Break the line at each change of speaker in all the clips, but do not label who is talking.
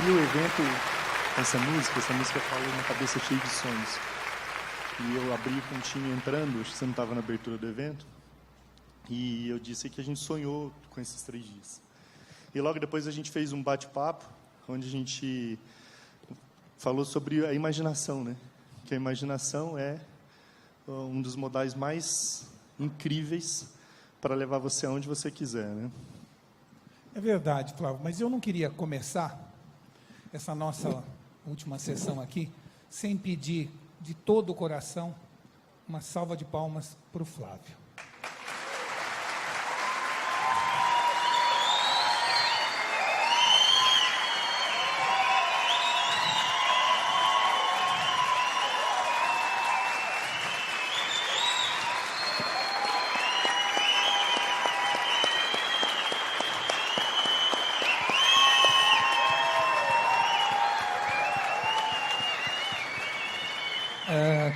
abri o evento com essa música fala uma cabeça cheia de sonhos. E eu abri com o time entrando, acho que você não estava na abertura do evento, e eu disse que a gente sonhou com esses 3 dias. E logo depois a gente fez um bate-papo, onde a gente falou sobre a imaginação, né? Que a imaginação é um dos modais mais incríveis para levar você aonde você quiser, né?
É verdade, Flávio, mas eu não queria começar essa nossa última sessão aqui sem pedir de todo o coração uma salva de palmas para o Flávio.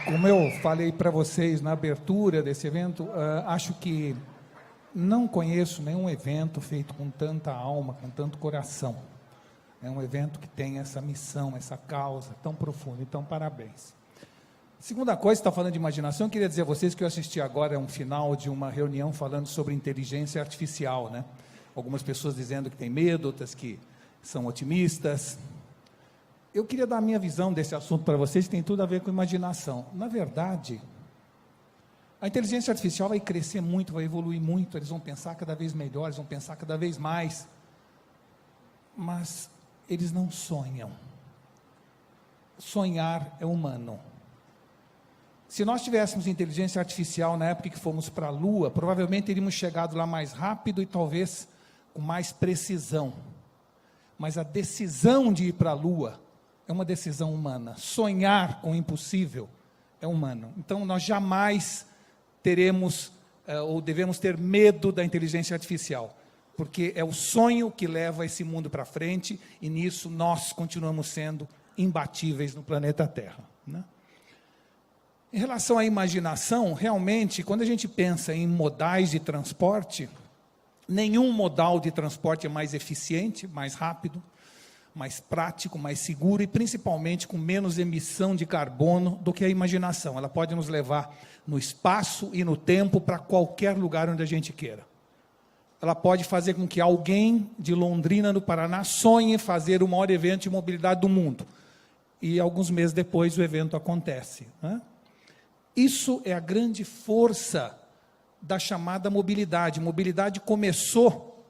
Como eu falei para vocês na abertura desse evento, acho que não conheço nenhum evento feito com tanta alma, com tanto coração. É um evento que tem essa missão, essa causa tão profunda. Então, parabéns. Segunda coisa, está falando de imaginação, eu queria dizer a vocês que eu assisti agora um final de uma reunião falando sobre inteligência artificial, né? Algumas pessoas dizendo que tem medo, outras que são otimistas. Eu queria dar a minha visão desse assunto para vocês, que tem tudo a ver com imaginação. Na verdade, a inteligência artificial vai crescer muito, vai evoluir muito, eles vão pensar cada vez melhor, eles vão pensar cada vez mais, mas eles não sonham. Sonhar é humano. Se nós tivéssemos inteligência artificial na época que fomos para a Lua, provavelmente teríamos chegado lá mais rápido e talvez com mais precisão. Mas a decisão de ir para a Lua é uma decisão humana. Sonhar com o impossível é humano. Então, nós jamais teremos, ou devemos ter medo da inteligência artificial, porque é o sonho que leva esse mundo para frente, e nisso nós continuamos sendo imbatíveis no planeta Terra, né? Em relação à imaginação, realmente, quando a gente pensa em modais de transporte, nenhum modal de transporte é mais eficiente, mais rápido, mais prático, mais seguro e principalmente com menos emissão de carbono do que a imaginação. Ela pode nos levar no espaço e no tempo para qualquer lugar onde a gente queira. Ela pode fazer com que alguém de Londrina, no Paraná, sonhe fazer o maior evento de mobilidade do mundo. E alguns meses depois o evento acontece, né? Isso é a grande força da chamada mobilidade. Mobilidade começou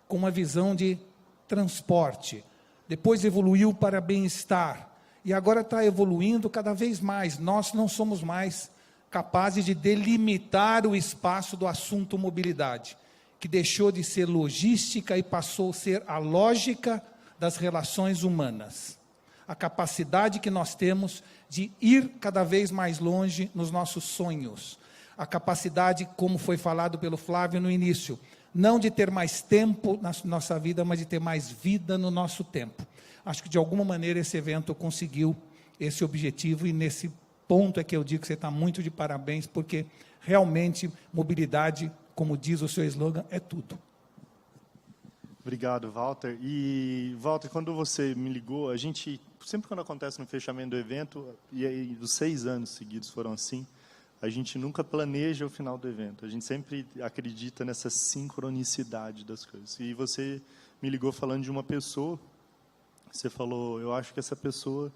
com uma visão de transporte, depois evoluiu para bem-estar, e agora está evoluindo cada vez mais. Nós não somos mais capazes de delimitar o espaço do assunto mobilidade, que deixou de ser logística e passou a ser a lógica das relações humanas. A capacidade que nós temos de ir cada vez mais longe nos nossos sonhos. A capacidade, como foi falado pelo Flávio no início, não de ter mais tempo na nossa vida, mas de ter mais vida no nosso tempo. Acho que, de alguma maneira, esse evento conseguiu esse objetivo, e nesse ponto é que eu digo que você está muito de parabéns, porque realmente mobilidade, como diz o seu slogan, é tudo.
Obrigado, Walter. E, Walter, quando você me ligou, a gente, sempre quando acontece no fechamento do evento, e aí os 6 anos seguidos foram assim, a gente nunca planeja o final do evento. A gente sempre acredita nessa sincronicidade das coisas. E você me ligou falando de uma pessoa. Você falou, eu acho que essa pessoa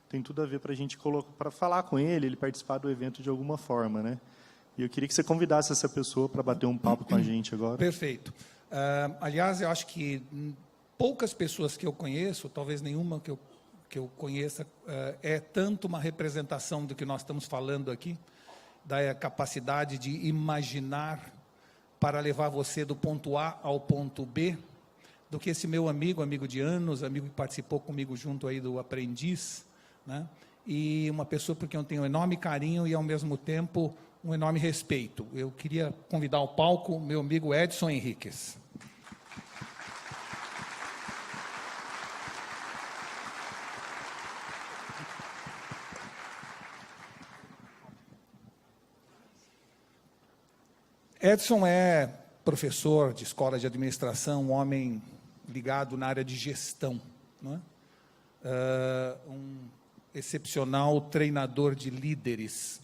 tem tudo a ver para a gente para falar com ele participar do evento de alguma forma, né? E eu queria que você convidasse essa pessoa para bater um papo com a gente agora.
Perfeito. Aliás, eu acho que poucas pessoas que eu conheço, talvez nenhuma que eu conheça, é tanto uma representação do que nós estamos falando aqui, da capacidade de imaginar para levar você do ponto A ao ponto B, do que esse meu amigo de anos, amigo que participou comigo junto aí do Aprendiz, né? E uma pessoa por quem eu tenho um enorme carinho e, ao mesmo tempo, um enorme respeito. Eu queria convidar ao palco o meu amigo Edson Henriques. Edson é professor de escola de administração, um homem ligado na área de gestão, né? um excepcional treinador de líderes,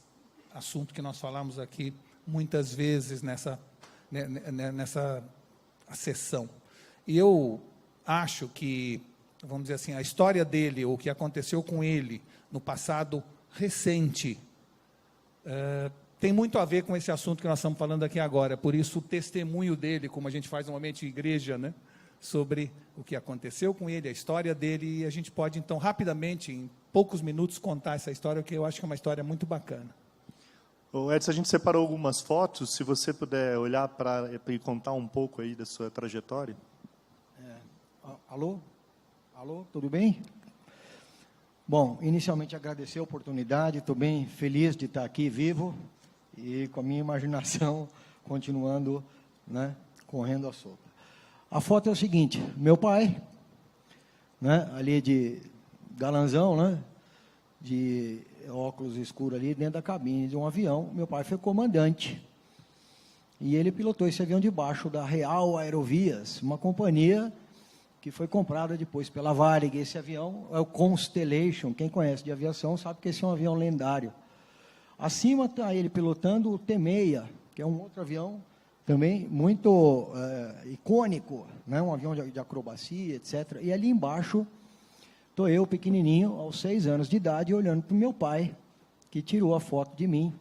assunto que nós falamos aqui muitas vezes nessa sessão. E eu acho que, vamos dizer assim, a história dele, o que aconteceu com ele no passado recente, tem muito a ver com esse assunto que nós estamos falando aqui agora. Por isso, o testemunho dele, como a gente faz normalmente em igreja, né, sobre o que aconteceu com ele, a história dele, e a gente pode, então, rapidamente, em poucos minutos, contar essa história, que eu acho que é uma história muito bacana.
Ô Edson, a gente separou algumas fotos, se você puder olhar e contar um pouco aí da sua trajetória.
Alô? Alô, tudo bem? Bom, inicialmente agradecer a oportunidade, estou bem feliz de estar aqui vivo e com a minha imaginação continuando, né, correndo a solta. A foto é o seguinte, meu pai, né, ali de galanzão, né, de óculos escuros ali dentro da cabine de um avião, meu pai foi comandante e ele pilotou esse avião debaixo da Real Aerovias, uma companhia que foi comprada depois pela Varig. Esse avião é o Constellation, quem conhece de aviação sabe que esse é um avião lendário. Acima está ele pilotando o T-6, que é um outro avião também muito icônico, né? Um avião de acrobacia, etc. E ali embaixo estou eu, pequenininho, aos 6 anos de idade, olhando para o meu pai, que tirou a foto de mim.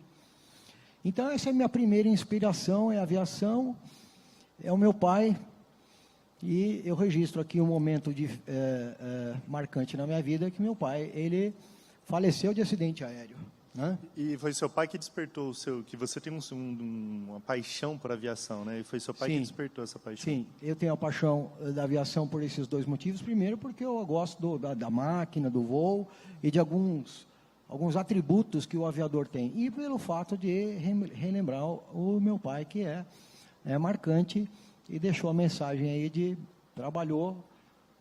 Então, essa é a minha primeira inspiração, é a aviação, é o meu pai. E eu registro aqui um momento marcante na minha vida, que meu pai, ele faleceu de acidente aéreo. Né?
E foi seu pai que despertou que você tem uma paixão por aviação, né? E foi seu pai que despertou essa paixão.
Sim, eu tenho a paixão da aviação por esses dois motivos. Primeiro, porque eu gosto da máquina, do voo e de alguns atributos que o aviador tem. E pelo fato de relembrar o meu pai, que é marcante, e deixou a mensagem aí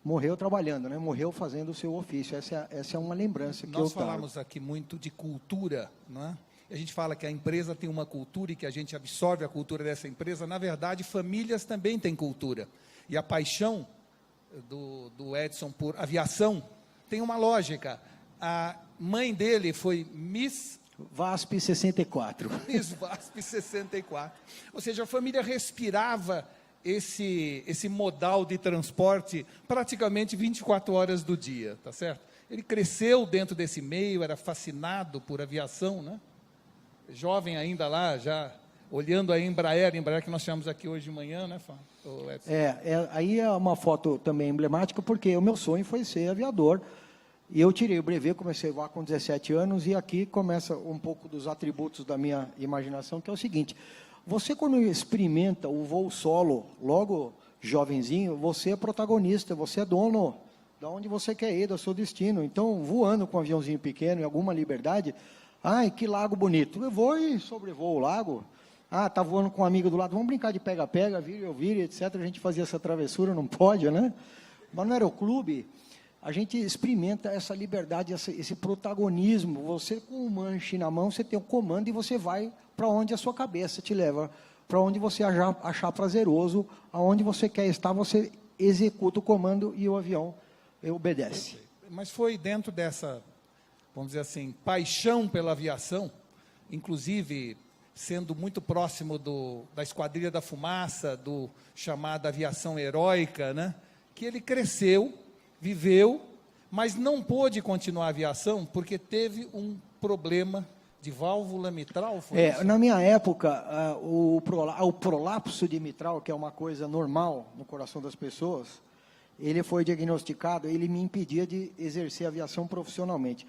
morreu trabalhando, né? Morreu fazendo o seu ofício. Essa é uma lembrança que
nós falamos aqui muito de cultura, não é? A gente fala que a empresa tem uma cultura e que a gente absorve a cultura dessa empresa. Na verdade, famílias também têm cultura. E a paixão do Edson por aviação tem uma lógica. A mãe dele foi Miss
VASP 64.
Miss VASP 64. Ou seja, a família respirava esse modal de transporte praticamente 24 horas do dia, tá certo? Ele cresceu dentro desse meio, era fascinado por aviação, né? Jovem ainda lá, já olhando a Embraer que nós chamamos aqui hoje de manhã, né, Fábio?
Aí é uma foto também emblemática, porque o meu sonho foi ser aviador, e eu tirei o brevet, comecei a voar com 17 anos, e aqui começa um pouco dos atributos da minha imaginação, que é o seguinte: você, quando experimenta o voo solo, logo jovenzinho, você é protagonista, você é dono de onde você quer ir, do seu destino. Então, voando com um aviãozinho pequeno, em alguma liberdade, ai, que lago bonito. Eu vou e sobrevoo o lago. Ah, está voando com um amigo do lado, vamos brincar de pega-pega, vira eu vira, etc. A gente fazia essa travessura, não pode, né? Mas no aeroclube, a gente experimenta essa liberdade, esse protagonismo. Você, com o manche na mão, você tem o comando e você vai para onde a sua cabeça te leva, para onde você achar prazeroso, aonde você quer estar, você executa o comando e o avião obedece.
Mas foi dentro dessa, vamos dizer assim, paixão pela aviação, inclusive sendo muito próximo da Esquadrilha da Fumaça, do chamada aviação heróica, né, que ele cresceu, viveu, mas não pôde continuar a aviação porque teve um problema de válvula mitral?
Na minha época, o prolapso de mitral, que é uma coisa normal no coração das pessoas, ele foi diagnosticado, ele me impedia de exercer a aviação profissionalmente.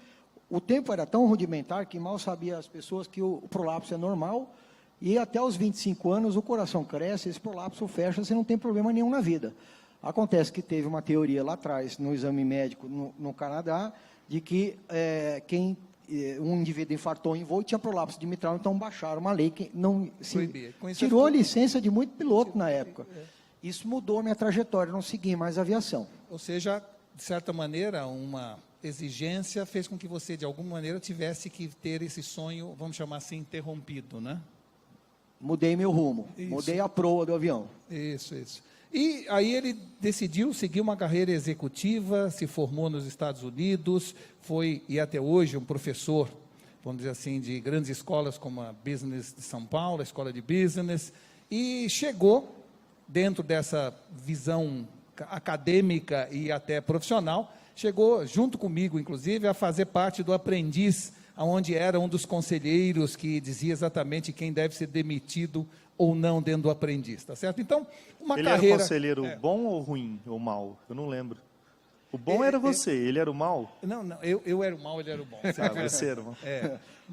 O tempo era tão rudimentar que mal sabia as pessoas que o prolapso é normal, e até os 25 anos o coração cresce, esse prolapso fecha, você não tem problema nenhum na vida. Acontece que teve uma teoria lá atrás, no exame médico no Canadá, de que um indivíduo infartou em voo e tinha prolapso de mitral, então baixaram uma lei que não tirou a licença de muito piloto na época. Isso mudou a minha trajetória, não segui mais aviação.
Ou seja, de certa maneira, uma exigência fez com que você, de alguma maneira, tivesse que ter esse sonho, vamos chamar assim, interrompido, né?
Mudei meu rumo, mudei a proa do avião.
Isso. E aí ele decidiu seguir uma carreira executiva, se formou nos Estados Unidos, foi, e até hoje, um professor, vamos dizer assim, de grandes escolas como a Business de São Paulo, a Escola de Business, e chegou, dentro dessa visão acadêmica e até profissional, chegou, junto comigo, inclusive, a fazer parte do Aprendiz, onde era um dos conselheiros que dizia exatamente quem deve ser demitido ou não dentro do Aprendiz, tá certo? Então, uma
Ele
carreira...
era conselheiro bom ou ruim, ou mal? Eu não lembro. O bom era você, ele era o mal?
Não, eu era o mal, ele era o bom.
Ah, você era o mal.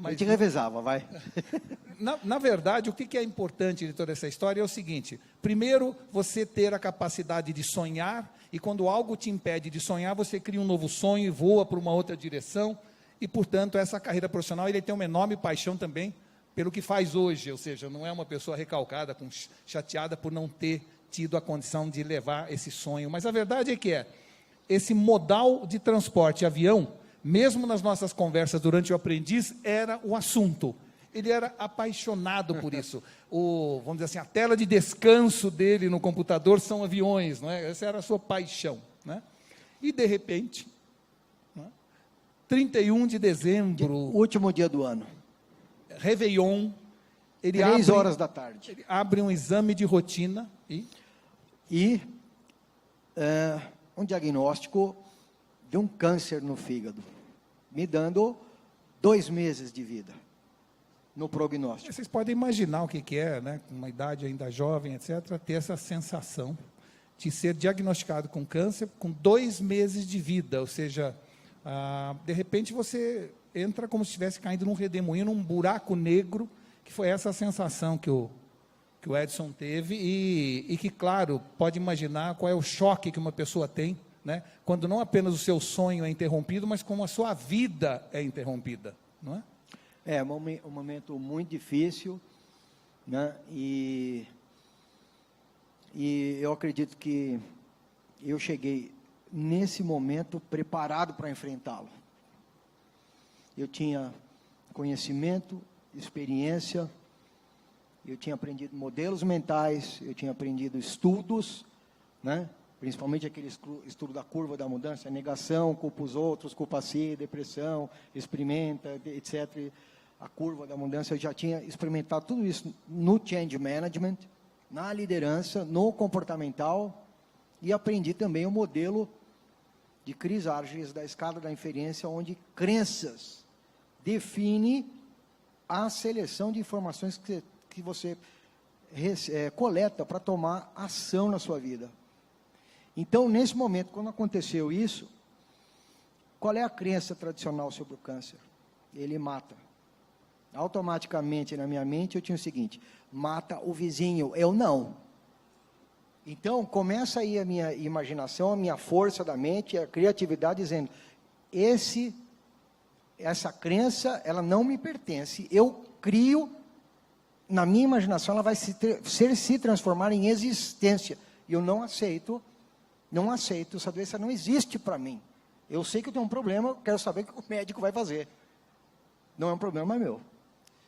A gente revezava, vai.
Na verdade, o que é importante de toda essa história é o seguinte: primeiro, você ter a capacidade de sonhar, e quando algo te impede de sonhar, você cria um novo sonho e voa para uma outra direção, e, portanto, essa carreira profissional, ele tem uma enorme paixão também pelo que faz hoje, ou seja, não é uma pessoa recalcada, chateada por não ter tido a condição de levar esse sonho, mas a verdade é que esse modal de transporte, avião, mesmo nas nossas conversas durante o Aprendiz, era o assunto. Ele era apaixonado por isso. Vamos dizer assim, a tela de descanso dele no computador são aviões, não é? Essa era a sua paixão, né? E, de repente, 31 de dezembro...
Último dia do ano.
Réveillon, ele
3 horas da tarde.
Ele abre um exame de rotina
e um diagnóstico de um câncer no fígado, me dando 2 meses de vida no prognóstico.
Vocês podem imaginar o que é, né, com uma idade ainda jovem, etc., ter essa sensação de ser diagnosticado com câncer com 2 meses de vida, ou seja, de repente você entra como se estivesse caindo num redemoinho, num buraco negro, que foi essa sensação que o Edson teve, e que, claro, pode imaginar qual é o choque que uma pessoa tem, né, quando não apenas o seu sonho é interrompido, mas como a sua vida é interrompida, não é?
É um momento muito difícil, né, e eu acredito que eu cheguei nesse momento preparado para enfrentá-lo. Eu tinha conhecimento, experiência, eu tinha aprendido modelos mentais, eu tinha aprendido estudos, né? Principalmente aquele estudo da curva da mudança, negação, culpa os outros, culpa a si, depressão, experimenta, etc. A curva da mudança, eu já tinha experimentado tudo isso no change management, na liderança, no comportamental, e aprendi também o modelo de Chris Argyris, da escala da inferência, onde crenças define a seleção de informações que você coleta para tomar ação na sua vida. Então, nesse momento, quando aconteceu isso, qual é a crença tradicional sobre o câncer? Ele mata. Automaticamente, na minha mente, eu tinha o seguinte: mata o vizinho, eu não. Então, começa aí a minha imaginação, a minha força da mente, a criatividade, dizendo, essa crença, ela não me pertence, eu crio, na minha imaginação, ela vai se transformar em existência, e eu não aceito, essa doença não existe para mim, eu sei que eu tenho um problema, eu quero saber o que o médico vai fazer, não é um problema meu.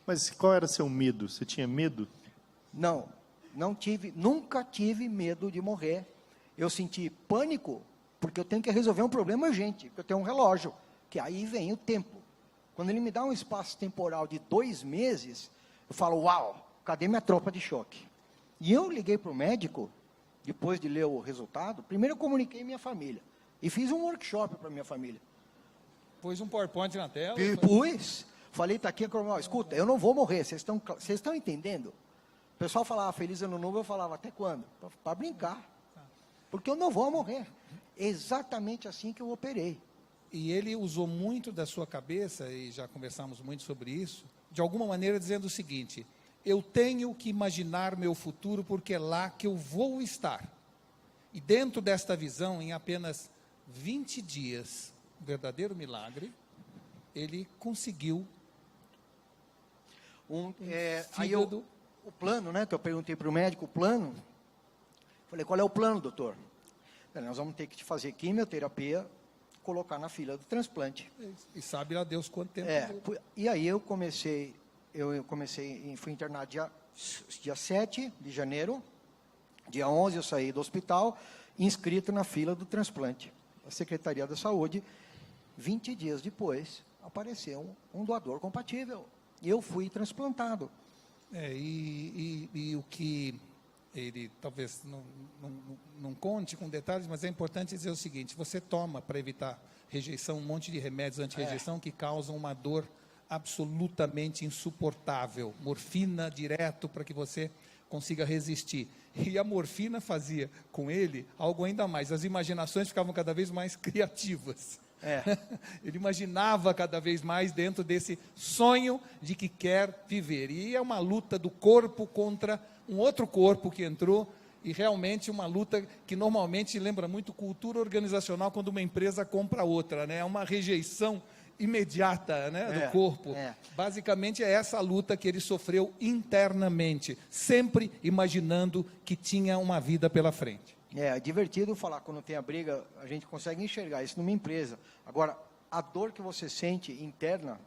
Mas qual era seu medo? Você tinha medo?
Nunca tive medo de morrer. Eu senti pânico, porque eu tenho que resolver um problema urgente, porque eu tenho um relógio, que aí vem o tempo. Quando ele me dá um espaço temporal de 2 meses, eu falo, uau, cadê minha tropa de choque? E eu liguei para o médico, depois de ler o resultado, primeiro eu comuniquei minha família, e fiz um workshop para minha família.
Pôs um PowerPoint na tela?
Falei, está aqui, escuta, eu não vou morrer, vocês estão entendendo? O pessoal falava, feliz ano novo, eu falava, até quando? Para brincar, porque eu não vou morrer. Exatamente assim que eu operei.
E ele usou muito da sua cabeça, e já conversamos muito sobre isso, de alguma maneira dizendo o seguinte: eu tenho que imaginar meu futuro, porque é lá que eu vou estar. E dentro desta visão, em apenas 20 dias, um verdadeiro milagre, ele conseguiu
aí o plano, né, que eu perguntei para o médico, o plano, falei, qual é o plano, doutor? Nós vamos ter que te fazer quimioterapia, colocar na fila do transplante.
E sabe lá Deus quanto tempo.
E aí eu fui internado dia 7 de janeiro, Dia 11 eu saí do hospital, inscrito na fila do transplante. A Secretaria da Saúde, 20 dias depois, apareceu um doador compatível. E eu fui transplantado.
E o que ele talvez não conte com detalhes, mas é importante dizer o seguinte: você toma, para evitar rejeição, um monte de remédios anti-rejeição que causam uma dor absolutamente insuportável. Morfina direto para que você consiga resistir. E a morfina fazia com ele algo ainda mais. As imaginações ficavam cada vez mais criativas. Ele imaginava cada vez mais dentro desse sonho de que quer viver. E é uma luta do corpo contra um outro corpo que entrou, e realmente uma luta que normalmente lembra muito cultura organizacional quando uma empresa compra outra, né? É uma rejeição imediata, né, do corpo. Basicamente é essa luta que ele sofreu internamente, sempre imaginando que tinha uma vida pela frente.
É divertido falar, quando tem a briga, a gente consegue enxergar isso numa empresa. Agora, a dor que você sente interna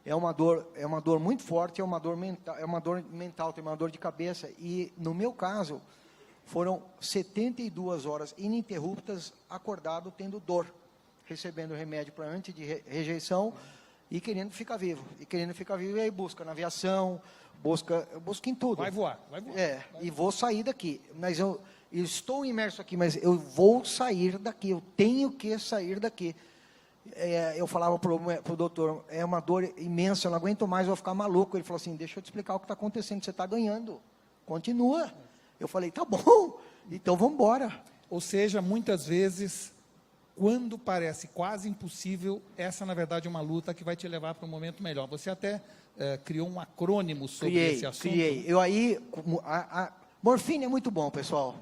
é uma dor muito forte, é uma dor mental, tem uma dor de cabeça. E, no meu caso, foram 72 horas ininterruptas acordado, tendo dor, recebendo remédio para anti-rejeição e querendo ficar vivo. E aí busca na aviação, busca em tudo.
Vai voar.
E vou sair daqui. Mas eu estou imerso aqui, mas eu vou sair daqui, eu tenho que sair daqui. Eu falava para o doutor, é uma dor imensa, eu não aguento mais, eu vou ficar maluco. Ele falou assim, deixa eu te explicar o que está acontecendo, você está ganhando, continua. Eu falei, tá bom, então vamos embora.
Ou seja, muitas vezes, quando parece quase impossível, essa, na verdade, é uma luta que vai te levar para um momento melhor. Você até criou um acrônimo sobre esse assunto.
Criei. Morfina é muito bom, pessoal.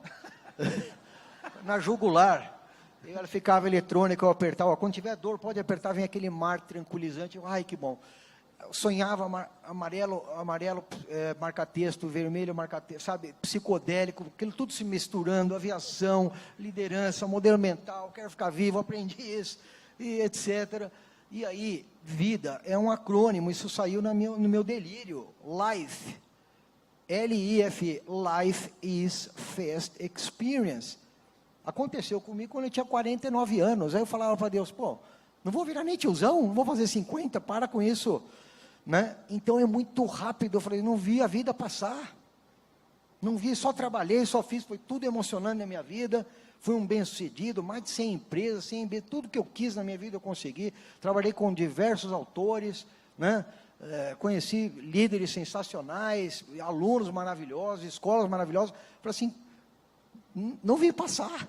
Na jugular, ela ficava eletrônica, eu apertava, quando tiver dor, pode apertar, vem aquele mar tranquilizante, ai, que bom. Eu sonhava amarelo, marca-texto, vermelho, marca-texto, sabe, psicodélico, aquilo tudo se misturando, aviação, liderança, modelo mental, quero ficar vivo, aprendi isso, e etc. E aí, vida é um acrônimo, isso saiu no meu delírio, Life, L-I-F, Life is Fast Experience. Aconteceu comigo quando eu tinha 49 anos, aí eu falava para Deus, não vou virar nem tiozão, não vou fazer 50, para com isso. Né? Então é muito rápido, eu falei, não vi a vida passar, não vi, só trabalhei, só fiz, foi tudo emocionante na minha vida, fui um bem-sucedido, mais de 100 empresas, tudo que eu quis na minha vida eu consegui, trabalhei com diversos autores, né? Conheci líderes sensacionais, alunos maravilhosos, escolas maravilhosas, falei assim, não vi passar.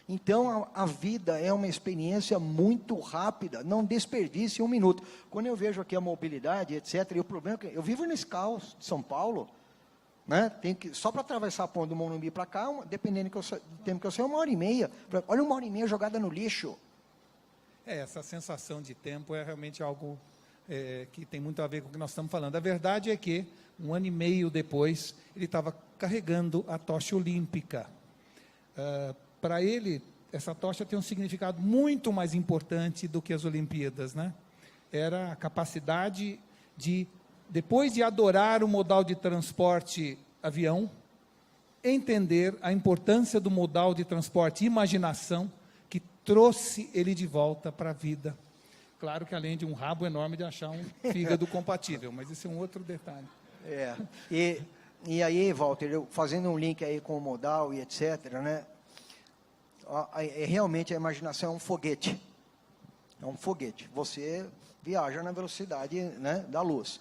Então, a vida é uma experiência muito rápida, não desperdice um minuto. Quando eu vejo aqui a mobilidade, etc., e o problema é que eu vivo nesse caos de São Paulo, né? Só para atravessar a ponte do Morumbi para cá, dependendo do tempo que eu sei, 1h30. Olha, 1h30 jogada no lixo.
Essa sensação de tempo é realmente algo que tem muito a ver com o que nós estamos falando. A verdade é que, 1 ano e meio depois, ele estava carregando a tocha olímpica. Para ele, essa tocha tem um significado muito mais importante do que as Olimpíadas, né? Era a capacidade de, depois de adorar o modal de transporte avião, entender a importância do modal de transporte imaginação, que trouxe ele de volta para a vida. Claro que além de um rabo enorme de achar um fígado compatível, mas esse é um outro detalhe.
E aí, Walter, fazendo um link aí com o modal e etc., né? Realmente a imaginação é um foguete. É um foguete. Você viaja na velocidade, né, da luz.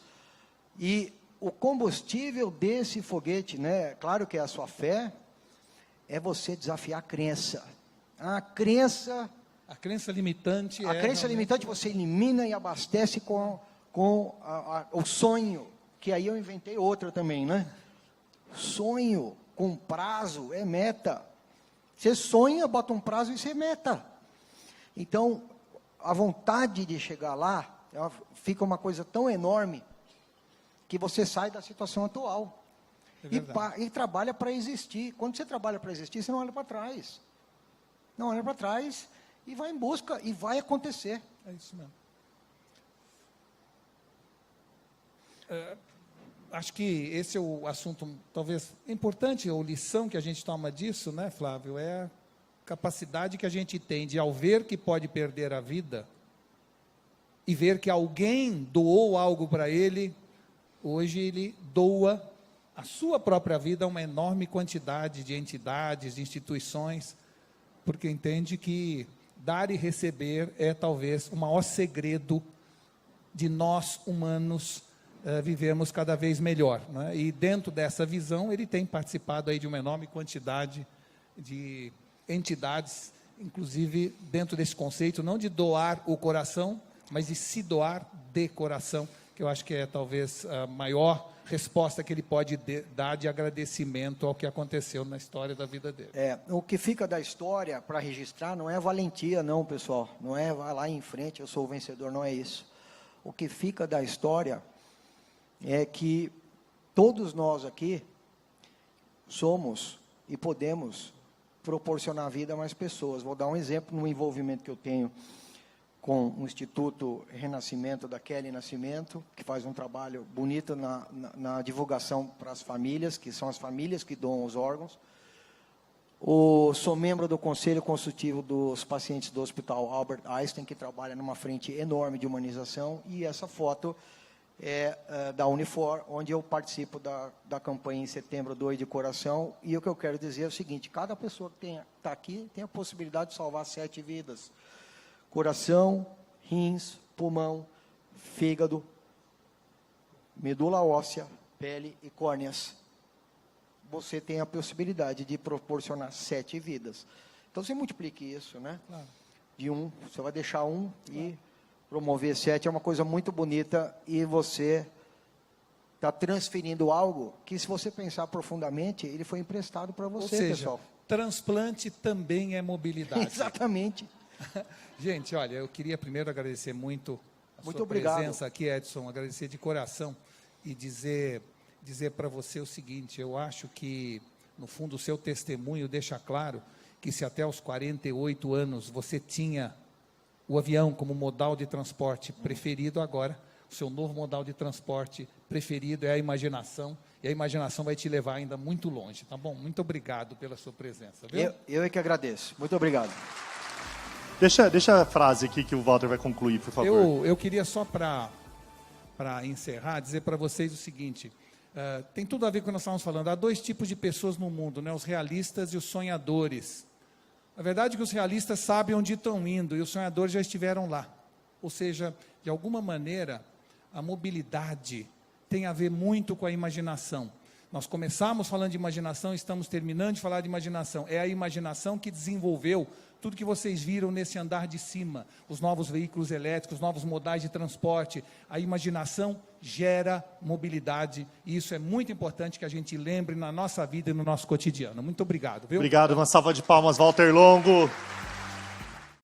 E o combustível desse foguete, né, claro que é a sua fé, é você desafiar a crença. A crença
limitante.
A crença limitante você elimina e abastece com o sonho, que aí eu inventei outra também, né? Sonho com prazo é meta. Você sonha, bota um prazo e você meta. Então, a vontade de chegar lá, fica uma coisa tão enorme, que você sai da situação atual. E trabalha para existir. Quando você trabalha para existir, você não olha para trás. Não olha para trás e vai em busca, e vai acontecer.
É isso mesmo. acho que esse é o assunto, talvez, importante, ou lição que a gente toma disso, né, Flávio? É a capacidade que a gente tem de, ao ver que pode perder a vida, e ver que alguém doou algo para ele, hoje ele doa a sua própria vida a uma enorme quantidade de entidades, de instituições, porque entende que dar e receber é talvez o maior segredo de nós humanos vivermos cada vez melhor, né? E dentro dessa visão ele tem participado aí de uma enorme quantidade de entidades, inclusive dentro desse conceito não de doar o coração, mas de se doar de coração, que eu acho que é talvez a maior resposta que ele pode dar de agradecimento ao que aconteceu na história da vida dele.
O que fica da história para registrar não é valentia, não, pessoal. Não é vai lá em frente, eu sou o vencedor, não é isso. O que fica da história é que todos nós aqui somos e podemos proporcionar vida a mais pessoas. Vou dar um exemplo no envolvimento que eu tenho com o Instituto Renascimento da Kelly Nascimento, que faz um trabalho bonito na divulgação para as famílias, que são as famílias que doam os órgãos. Sou membro do Conselho Consultivo dos Pacientes do Hospital Albert Einstein, que trabalha numa frente enorme de humanização, e essa foto é da Unifor, onde eu participo da campanha em setembro do Oi de Coração, e o que eu quero dizer é o seguinte: cada pessoa que está aqui tem a possibilidade de salvar 7 vidas. Coração, rins, pulmão, fígado, medula óssea, pele e córneas. Você tem a possibilidade de proporcionar 7 vidas. Então, você multiplique isso, né? Claro. De 1, você vai deixar 1 e promover 7. É uma coisa muito bonita e você está transferindo algo que, se você pensar profundamente, ele foi emprestado para você,
ou seja,
pessoal.
Transplante também é mobilidade.
Exatamente.
Gente, olha, eu queria primeiro agradecer muito a sua
obrigado.
presença aqui, Edson, agradecer de coração e dizer para você o seguinte: eu acho que, no fundo, o seu testemunho deixa claro que se até os 48 anos você tinha o avião como modal de transporte preferido, agora o seu novo modal de transporte preferido é a imaginação, e a imaginação vai te levar ainda muito longe, tá bom? Muito obrigado pela sua presença, viu?
Eu é que agradeço. Muito obrigado.
Deixa a frase aqui que o Walter vai concluir, por favor.
Eu queria só para encerrar, dizer para vocês o seguinte: tem tudo a ver com o que nós estávamos falando. Há 2 tipos de pessoas no mundo, né? Os realistas e os sonhadores. A verdade é que os realistas sabem onde estão indo e os sonhadores já estiveram lá. Ou seja, de alguma maneira, a mobilidade tem a ver muito com a imaginação. Nós começamos falando de imaginação, estamos terminando de falar de imaginação. É a imaginação que desenvolveu tudo que vocês viram nesse andar de cima, os novos veículos elétricos, os novos modais de transporte. A imaginação gera mobilidade, e isso é muito importante que a gente lembre na nossa vida e no nosso cotidiano. Muito obrigado, viu?
Obrigado, uma salva de palmas, Walter Longo.